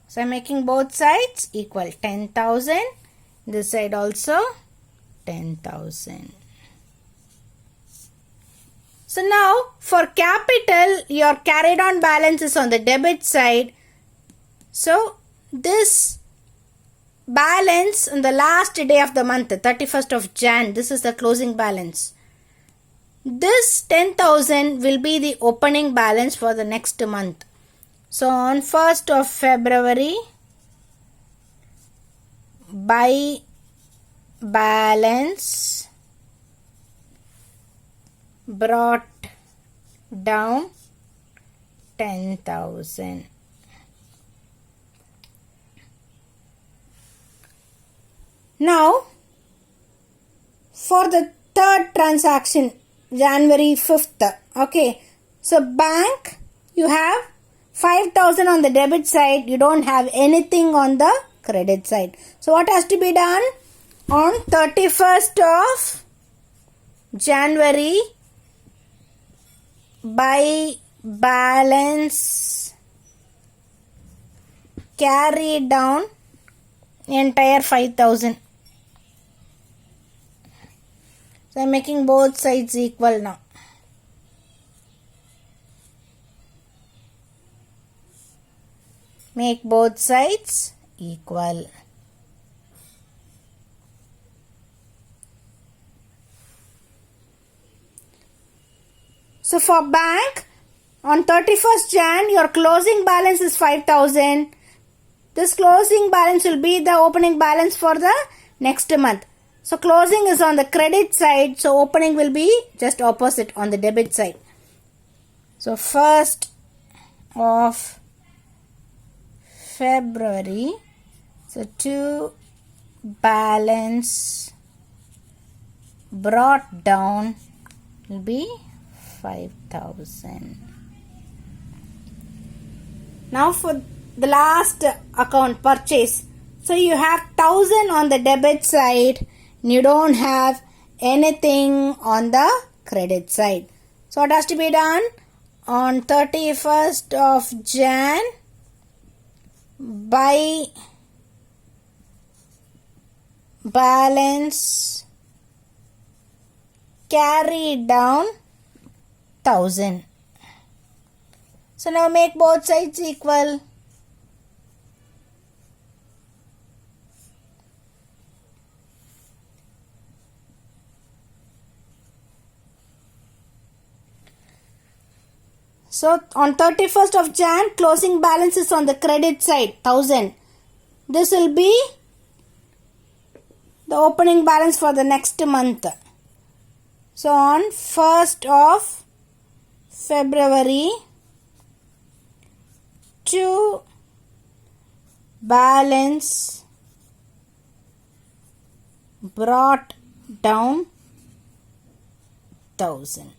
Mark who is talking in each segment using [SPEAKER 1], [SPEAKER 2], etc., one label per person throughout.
[SPEAKER 1] So I'm making both sides equal. 10,000. This side also 10,000. So now for capital, your carried on balance is on the debit side. So this balance on the last day of the month, 31st of Jan, this is the closing balance. This 10,000 will be the opening balance for the next month. So on 1st of February, by balance brought down 10,000. Now, for the third transaction, January 5th, okay, so bank, you have 5,000 on the debit side, you don't have anything on the credit side. So, what has to be done? On 31st of January, by balance carry down entire 5,000. So I am making both sides equal now. Make both sides equal. So for bank, on 31st Jan, your closing balance is 5,000. This closing balance will be the opening balance for the next month. So closing is on the credit side, so opening will be just opposite on the debit side. So 1st of February, so to balance brought down will be 5,000. Now for the last account, purchase. So you have 1,000 on the debit side. You don't have anything on the credit side. So what has to be done? On 31st of Jan, by balance carry down 1,000. So now make both sides equal. So on 31st of Jan, closing balance is on the credit side, 1,000. This will be the opening balance for the next month. So on 1st of February, to balance brought down 1,000.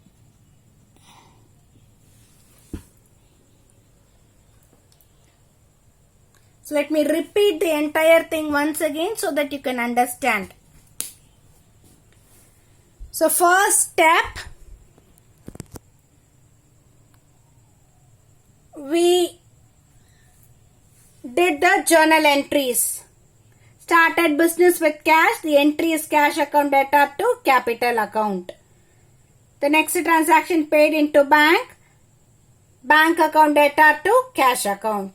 [SPEAKER 1] So let me repeat the entire thing once again so that you can understand. So first step, we did the journal entries. Started business with cash. The entry is cash account debtor to capital account. The next transaction paid into bank. Bank account debtor to cash account.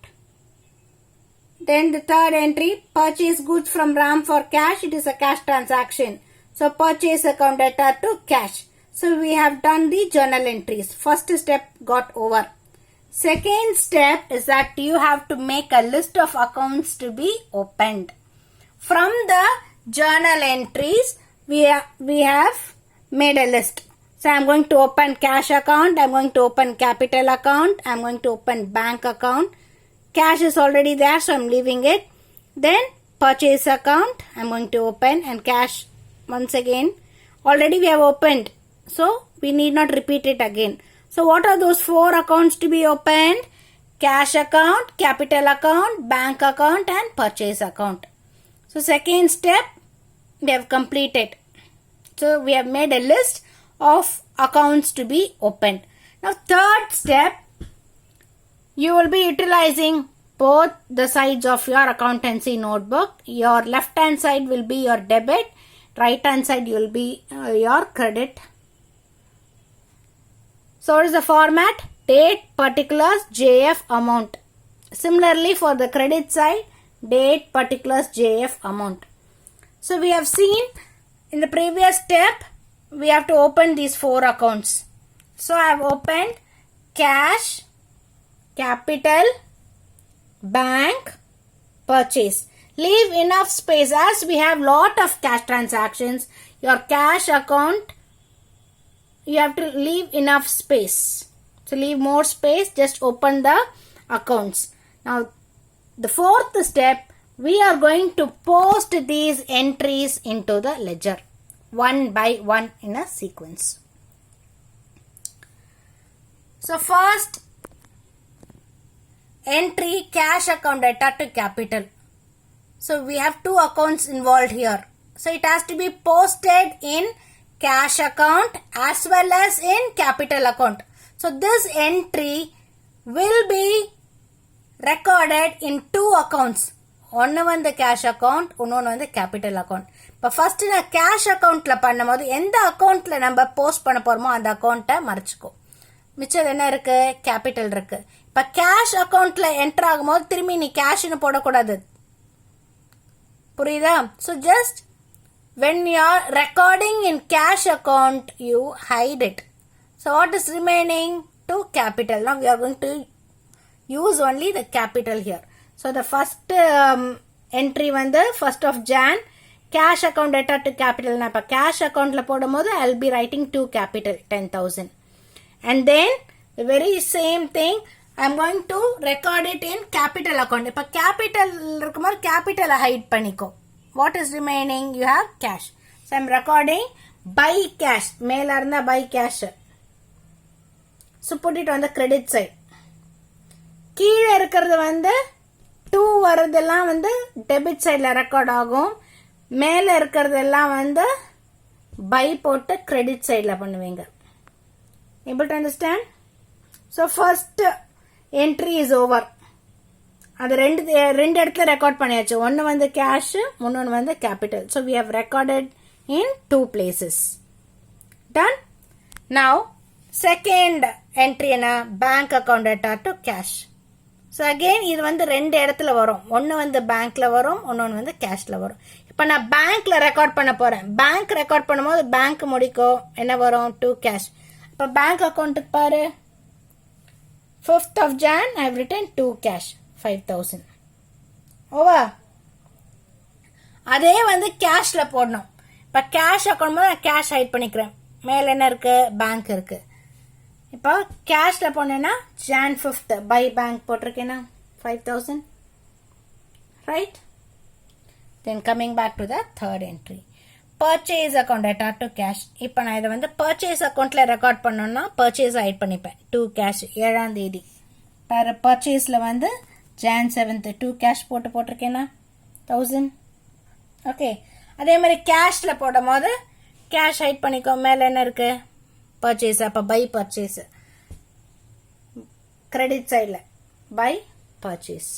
[SPEAKER 1] Then the third entry, purchase goods from Ram for cash. It is a cash transaction. So purchase account debtor to cash. So we have done the journal entries. First step got over. Second step is that you have to make a list of accounts to be opened. From the journal entries, we have made a list. So I am going to open cash account. I am going to open capital account. I am going to open bank account. Cash is already there, so I am leaving it. Then purchase account I am going to open, and cash once again. Already we have opened, so we need not repeat it again. So what are those four accounts to be opened? Cash account, capital account, bank account and purchase account. So second step we have completed. So we have made a list of accounts to be opened. Now third step, you will be utilizing both the sides of your accountancy notebook. Your left hand side will be your debit, right hand side will be your credit. So what is the format? Date, particulars, JF, amount. Similarly for the credit side, date, particulars, JF, amount. So we have seen in the previous step, we have to open these 4 accounts. So I have opened cash, capital, bank, purchase. Leave enough space as we have lot of cash transactions. Your cash account, you have to leave enough space. So leave more space, just open the accounts. Now the 4th step, we are going to post these entries into the ledger one by one in a sequence. So first entry, cash account data to capital. So we have 2 accounts involved here. So it has to be posted in cash account as well as in capital account. So this entry will be recorded in 2 accounts. One வந்து cash account, இன்னொன்று வந்து capital account. இப்போ first நான் cash accountல பண்ணும்போது எந்த accountல நம்ம post பண்ண போறோமோ அந்த accountஐ மறைச்சுக்கோ. மிச்சம் என்ன இருக்கு? capital இருக்கு. இப்போ cash accountல enter ஆகும்போது திரும்பி நீ cashன்னு போடக்கூடாது. புரியுதா? So just when you are recording in cash account, you hide it. So what is remaining? To capital. Now we are going to use only the capital here. So the first entry வந்து 1st of Jan, cash account data to capital. நான் இப்போ cash accountல போடும்போது I will be writing to capital 10,000. And then the very same thing I am going to record it in capital account. இப்போ capital இருக்கும்போது capital hide பண்ணிக்கோ. What is remaining? You have cash. So I am recording by cash. மேல இருந்தா by cash. So put it on the credit side. கீழே இருக்கிறது வந்து 2 வரதெல்லாம் வந்து டெபிட் சைடில் ரெக்கார்ட் ஆகும். மேலே இருக்கிறதெல்லாம் வந்து பை போட்டு கிரெடிட் சைடில் பண்ணுவீங்க. Able to understand? So first entry is over. அது ரெண்டு இடத்துல ரெக்கார்ட் பண்ணியாச்சு. ஒன்று வந்து கேஷ், இன்னொன்று வந்து capital. So we have recorded in 2 places. Done? Now second entry என்ன? Bank account data to cash. So again இது வந்து 2 இடத்துல வரும். ஒன்று வந்து பேங்க்ல வரும், இன்னொன்று வந்து கேஷ்ல வரும். இப்போ நான் பேங்க்ல ரெக்கார்ட் பண்ண போறேன். பேங்க் ரெக்கார்ட் பண்ணும்போது பேங்க் முடிக்கோ என்ன வரும்? to cash. இப்போ பேங்க் அக்கௌண்ட்டுக்கு பாரு, 5th of Jan I have written to cash 5,000. ஓவா. அதே வந்து கேஷ்ல போடணும். இப்போ கேஷ் அக்கௌண்ட் போது நான் கேஷ் ஹைட் பண்ணிக்கிறேன். மேல என்ன இருக்கு? பேங்க் இருக்கு. இப்போ கேஷ்ல போனேன்னா Jan 5th பை பேங்க் போட்டிருக்கேன்னா 5,000. Right. Then coming back to the third entry, purchase account data to cash. இப்போ நான் இதை வந்து பர்ச்சேஸ் அக்கௌண்ட்ல ரெக்கார்ட் பண்ணோம்னா பர்ச்சேஸ் ஆட் பண்ணிப்பேன். டு கேஷ் 7ஆம் தேதி. பர்ச்சேஸ்ல வந்து Jan 7th டு கேஷ் போட்டிருக்கேன்னா 1000. ஓகே. அதே மாதிரி கேஷ்ல போடும் போது கேஷ் ஹைட் பண்ணிக்கோ. மேல என்ன இருக்கு? பர்ச்சேஸ். அப்போ பை பர்ச்சேஸ். கிரெடிட் சைடில் பை பர்ச்சேஸ்.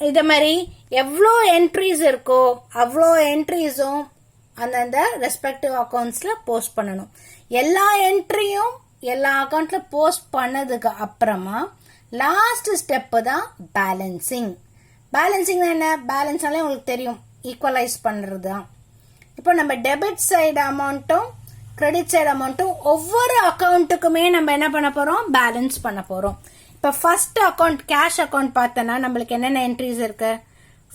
[SPEAKER 1] இதை மாதிரி எவ்வளோ என்ட்ரிஸ் இருக்கோ அவ்வளோ என்ட்ரிஸும் அந்தந்த ரெஸ்பெக்டிவ் அக்கௌண்ட்ஸில் போஸ்ட் பண்ணணும். எல்லா என்ட்ரியும் எல்லா அக்கௌண்ட்ல போஸ்ட் பண்ணதுக்கு அப்புறமா லாஸ்ட் ஸ்டெப்பு தான் பேலன்சிங். பேலன்சிங் என்ன? பேலன்ஸ்னாலே உங்களுக்கு தெரியும், ஈக்குவலைஸ் பண்ணுறது தான். இப்போ நம்ம டெபிட் சைடு அமௌண்ட்டும் கிரெடிட் சைடு அமௌண்ட்டும் ஒவ்வொரு அக்கௌண்ட்டுக்குமே நம்ம என்ன பண்ண போறோம்? பேலன்ஸ் பண்ண போறோம். இப்போ ஃபர்ஸ்ட் அக்கௌண்ட் கேஷ் அக்கௌண்ட் பார்த்தோன்னா நம்மளுக்கு என்னென்ன என்ட்ரிஸ் இருக்கு?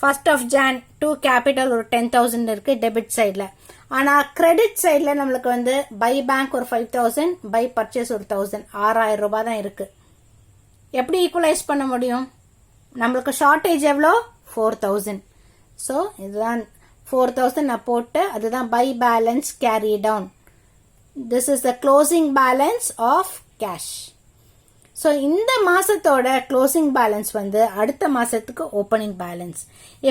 [SPEAKER 1] 1st of Jan to capital ஒரு 10,000 இருக்கு டெபிட் சைடில். ஆனால் கிரெடிட் சைடில் நம்மளுக்கு வந்து பை பேங்க் ஒரு 5,000, பை பர்ச்சேஸ் ஒரு 1,000, 6,000 ரூபாய் தான் இருக்கு. எப்படி ஈக்குவலைஸ் பண்ண முடியும்? நம்மளுக்கு ஷார்டேஜ் எவ்வளோ? 4,000. ஸோ இதுதான் 4,000 நான் போட்டு அதுதான் by balance carry down. This is the closing balance of cash. So இந்த மாசத்தோட க்ளோசிங் பேலன்ஸ் வந்து அடுத்த மாசத்துக்கு ஓப்பனிங் பேலன்ஸ்.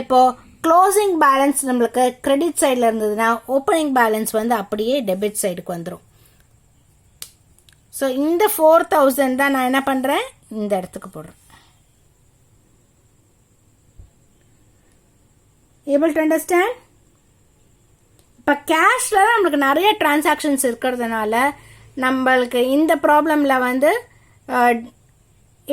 [SPEAKER 1] இப்போ க்ளோசிங் பேலன்ஸ் நம்மளுக்கு கிரெடிட் சைடில் இருந்ததுன்னா ஓப்பனிங் பேலன்ஸ் வந்து அப்படியே டெபிட் சைடுக்கு வந்துடும். ஸோ இந்த 4,000 தான் நான் என்ன பண்றேன்? இந்த இடத்துக்கு போடுறேன். Able to understand? இப்போ கேஷில் நம்மளுக்கு நிறைய டிரான்சாக்ஷன்ஸ் இருக்கிறதுனால நம்மளுக்கு இந்த ப்ராப்ளமில் வந்து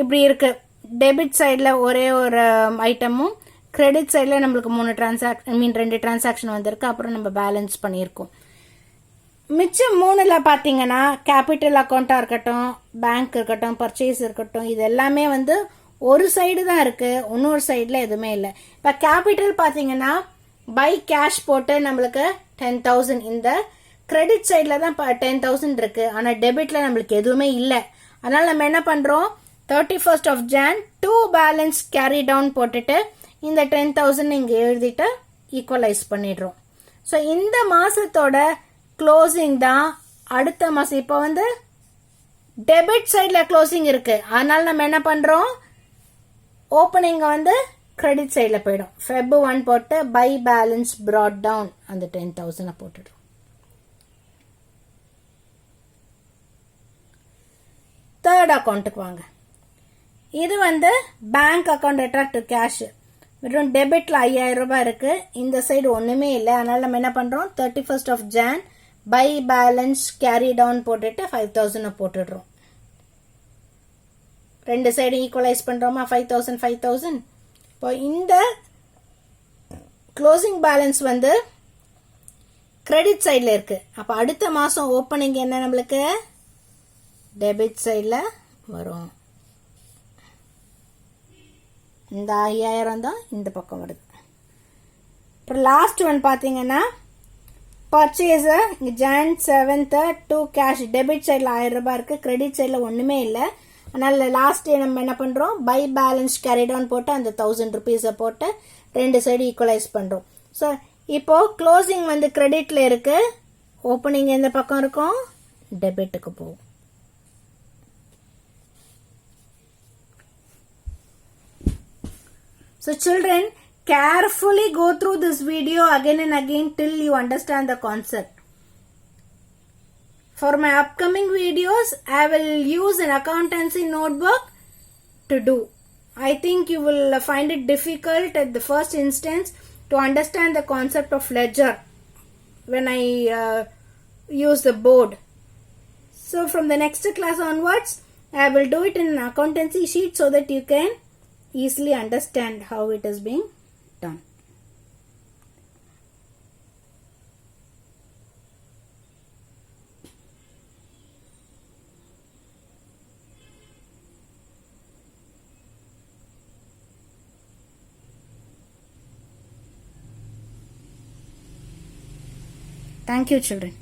[SPEAKER 1] இப்படி இருக்குது. டெபிட் சைடில் ஒரே ஒரு ஐட்டமும் கிரெடிட் சைடில் நம்மளுக்கு 2 டிரான்சாக்ஷன் வந்திருக்கு. அப்புறம் நம்ம பேலன்ஸ் பண்ணியிருக்கோம். மிச்சம் 3ல் பார்த்தீங்கன்னா கேபிட்டல் அக்கௌண்ட்டாக இருக்கட்டும், பேங்க் இருக்கட்டும், பர்ச்சேஸ் இருக்கட்டும், இது எல்லாமே வந்து ஒரு சைடு தான் இருக்குது, இன்னொரு சைடில் எதுவுமே இல்லை. இப்போ கேபிட்டல் பார்த்தீங்கன்னா பை கேஷ் போட்டு நம்மளுக்கு 10,000, இந்த கிரெடிட் சைடில் தான் 10,000 இருக்கு. ஆனால் டெபிட்டில் நம்மளுக்கு எதுவுமே இல்லை. அதனால நம்ம என்ன பண்ணுறோம், 31st of Jan 2 balance carry down போட்டுட்டு இந்த 10,000 இங்கே எழுதிட்டு ஈக்குவலைஸ் பண்ணிடுறோம். ஸோ இந்த மாதத்தோட க்ளோசிங் தான் அடுத்த மாதம். இப்போ வந்து டெபிட் சைடில் க்ளோசிங் இருக்கு, அதனால நம்ம என்ன பண்ணுறோம், ஓப்பனிங் வந்து கிரெடிட் சைடில் போயிடும். Feb 1 போட்டு பை பேலன்ஸ் brought down அந்த 10,000 போட்டுடும். தேர்ட் அக்கௌண்ட்டுக்கு வாங்க. இது வந்து bank account attract to cash. வெறும் டெபிட்ல 5,000 ரூபாய் இருக்கு, இந்த சைடு ஒண்ணுமே இல்லை. அதனால நம்ம என்ன பண்றோம், 31st of Jan by balance carry down போட்டுட்டு 5,000 போட்டுடுறோம். ரெண்டு சைடு ஈக்குவலைஸ் பண்றோமா, 5,000 5,000. இப்போ இந்த க்ளோசிங் பேலன்ஸ் வந்து கிரெடிட் சைடில் இருக்கு. அப்போ அடுத்த மாதம் ஓப்பனிங் என்ன நம்மளுக்கு டெபிட் சைடில் வரும். இந்த 5,000 தான் இந்த பக்கம் வருது. அப்புறம் லாஸ்ட் ஒன் பார்த்தீங்கன்னா purchase Jan 7th 2 cash. Debit சைடில் 1,000 ரூபாய் இருக்கு, கிரெடிட் சைடில் ஒன்றுமே இல்லை. அதனால லாஸ்ட் டே நம்ம என்ன பண்றோம், பை பேலன்ஸ் கேரி டவுன் போட்டு அந்த 1,000 rupees போட்டு ரெண்டு சைடு ஈக்குவலைஸ் பண்றோம். ஸோ இப்போ க்ளோசிங் வந்து கிரெடிட்ல இருக்கு, ஓப்பனிங் எந்த பக்கம் இருக்கும், டெபிட்டுக்கு போகும். So children, carefully go through this video again and again till you understand the concept. For my upcoming videos, I will use an accountancy notebook to do. I think you will find it difficult at the first instance to understand the concept of ledger when I use the board. So from the next class onwards, I will do it in an accountancy sheet so that you can easily understand how it is being done. Thank you, children.